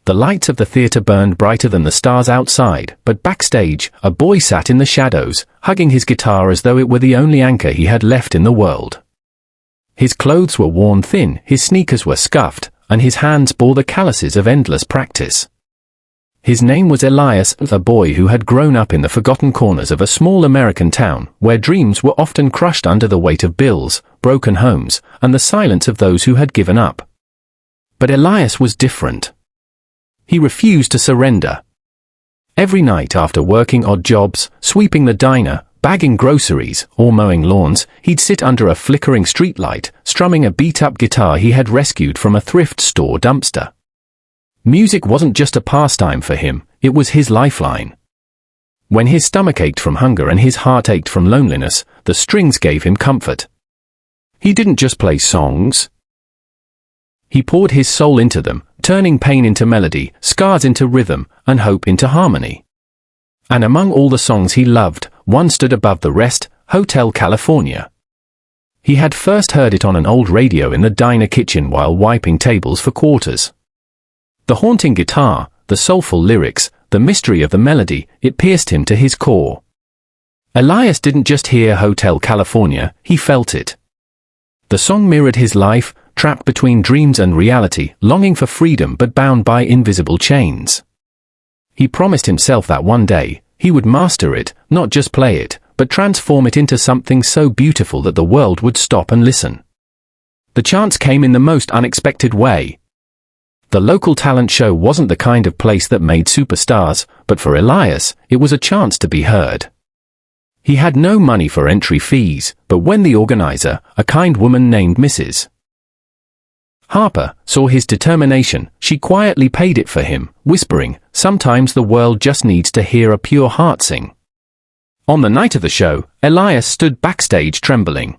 The lights of the theater burned brighter than the stars outside, but backstage, a boy sat in the shadows, hugging his guitar as though it were the only anchor he had left in the world. His clothes were worn thin, his sneakers were scuffed, and his hands bore the calluses of endless practice. His name was Elias, a boy who had grown up in the forgotten corners of a small American town, where dreams were often crushed under the weight of bills, broken homes, and the silence of those who had given up. But Elias was different. He refused to surrender. Every night after working odd jobs, sweeping the diner, bagging groceries, or mowing lawns, he'd sit under a flickering streetlight, strumming a beat-up guitar he had rescued from a thrift store dumpster. Music wasn't just a pastime for him, it was his lifeline. When his stomach ached from hunger and his heart ached from loneliness, the strings gave him comfort. He didn't just play songs. He poured his soul into them, turning pain into melody, scars into rhythm, and hope into harmony. And among all the songs he loved, one stood above the rest, Hotel California. He had first heard it on an old radio in the diner kitchen while wiping tables for quarters. The haunting guitar, the soulful lyrics, the mystery of the melody, it pierced him to his core. Elias didn't just hear Hotel California, he felt it. The song mirrored his life, trapped between dreams and reality, longing for freedom but bound by invisible chains. He promised himself that one day, he would master it, not just play it, but transform it into something so beautiful that the world would stop and listen. The chance came in the most unexpected way. The local talent show wasn't the kind of place that made superstars, but for Elias, it was a chance to be heard. He had no money for entry fees, but when the organizer, a kind woman named Mrs. Harper, saw his determination, she quietly paid it for him, whispering, "Sometimes the world just needs to hear a pure heart sing." On the night of the show, Elias stood backstage trembling.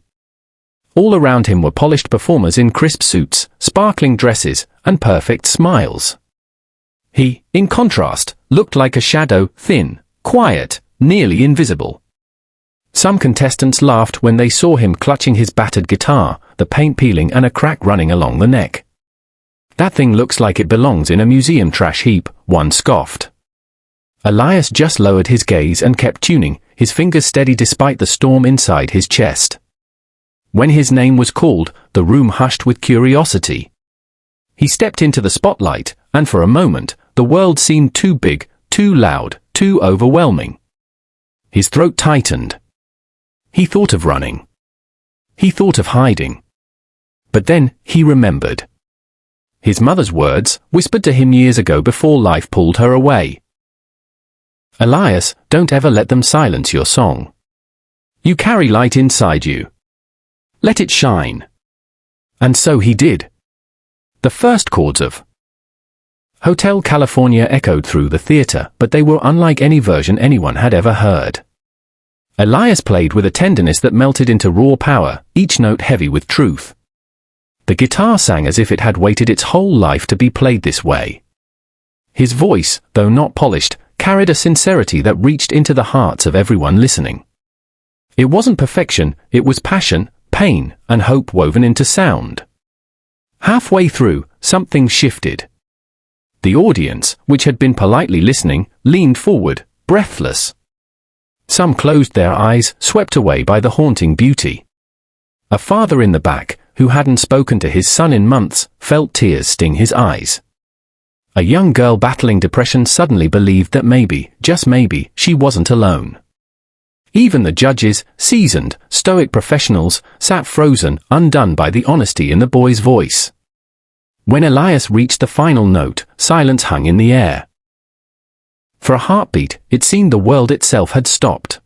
All around him were polished performers in crisp suits, sparkling dresses, and perfect smiles. He, in contrast, looked like a shadow, thin, quiet, nearly invisible. Some contestants laughed when they saw him clutching his battered guitar, the paint peeling and a crack running along the neck. "That thing looks like it belongs in a museum trash heap," one scoffed. Elias just lowered his gaze and kept tuning, his fingers steady despite the storm inside his chest. When his name was called, the room hushed with curiosity. He stepped into the spotlight, and for a moment, the world seemed too big, too loud, too overwhelming. His throat tightened. He thought of running. He thought of hiding. But then, he remembered. His mother's words, whispered to him years ago before life pulled her away. "Elias, don't ever let them silence your song. You carry light inside you. Let it shine." And so he did. The first chords of Hotel California echoed through the theater, but they were unlike any version anyone had ever heard. Elias played with a tenderness that melted into raw power, each note heavy with truth. The guitar sang as if it had waited its whole life to be played this way. His voice, though not polished, carried a sincerity that reached into the hearts of everyone listening. It wasn't perfection, it was passion, pain, and hope woven into sound. Halfway through, something shifted. The audience, which had been politely listening, leaned forward, breathless. Some closed their eyes, swept away by the haunting beauty. A father in the back, who hadn't spoken to his son in months, felt tears sting his eyes. A young girl battling depression suddenly believed that maybe, just maybe, she wasn't alone. Even the judges, seasoned, stoic professionals, sat frozen, undone by the honesty in the boy's voice. When Elias reached the final note, silence hung in the air. For a heartbeat, it seemed the world itself had stopped.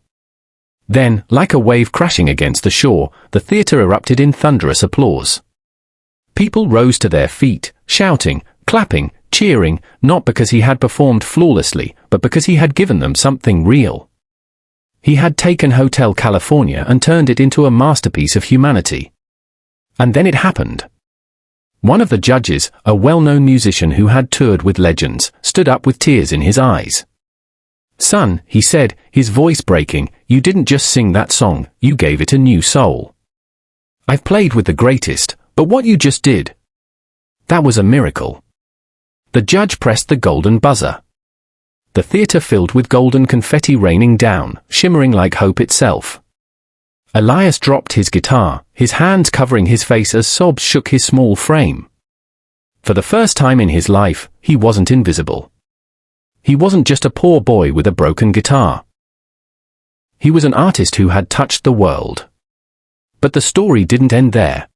Then, like a wave crashing against the shore, the theater erupted in thunderous applause. People rose to their feet, shouting, clapping, cheering, not because he had performed flawlessly, but because he had given them something real. He had taken Hotel California and turned it into a masterpiece of humanity. And then it happened. One of the judges, a well-known musician who had toured with legends, stood up with tears in his eyes. "Son," he said, his voice breaking, "you didn't just sing that song, you gave it a new soul. I've played with the greatest, but what you just did, that was a miracle. The judge pressed the golden buzzer. The theater filled with golden confetti raining down, shimmering like hope itself. Elias dropped his guitar, his hands covering his face as sobs shook his small frame. For the first time in his life, he wasn't invisible. He wasn't just a poor boy with a broken guitar. He was an artist who had touched the world. But the story didn't end there.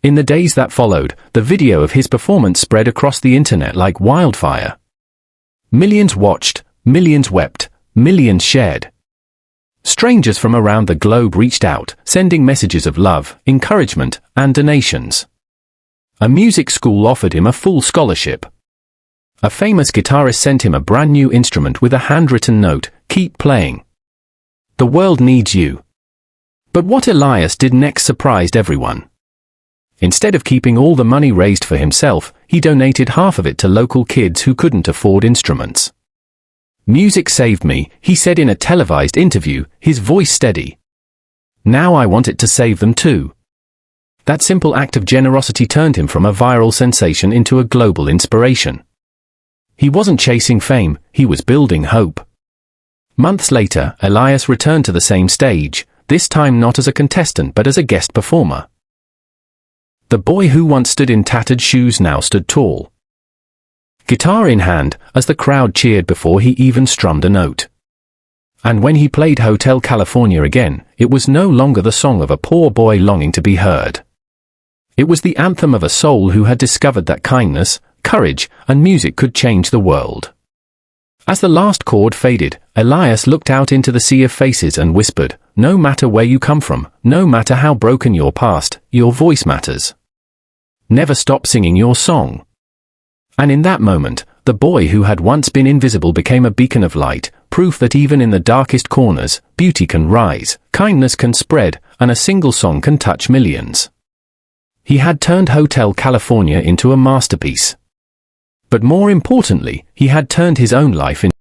In the days that followed, the video of his performance spread across the internet like wildfire. Millions watched, millions wept, millions shared. Strangers from around the globe reached out, sending messages of love, encouragement, and donations. A music school offered him a full scholarship. A famous guitarist sent him a brand new instrument with a handwritten note, "Keep playing. The world needs you." But what Elias did next surprised everyone. Instead of keeping all the money raised for himself, he donated half of it to local kids who couldn't afford instruments. "Music saved me," he said in a televised interview, his voice steady. "Now I want it to save them too." That simple act of generosity turned him from a viral sensation into a global inspiration. He wasn't chasing fame, he was building hope. Months later, Elias returned to the same stage, this time not as a contestant but as a guest performer. The boy who once stood in tattered shoes now stood tall, guitar in hand, as the crowd cheered before he even strummed a note. And when he played Hotel California again, it was no longer the song of a poor boy longing to be heard. It was the anthem of a soul who had discovered that kindness, courage, and music could change the world. As the last chord faded, Elias looked out into the sea of faces and whispered, "No matter where you come from, no matter how broken your past, your voice matters. Never stop singing your song." And in that moment, the boy who had once been invisible became a beacon of light, proof that even in the darkest corners, beauty can rise, kindness can spread, and a single song can touch millions. He had turned Hotel California into a masterpiece. But more importantly, he had turned his own life into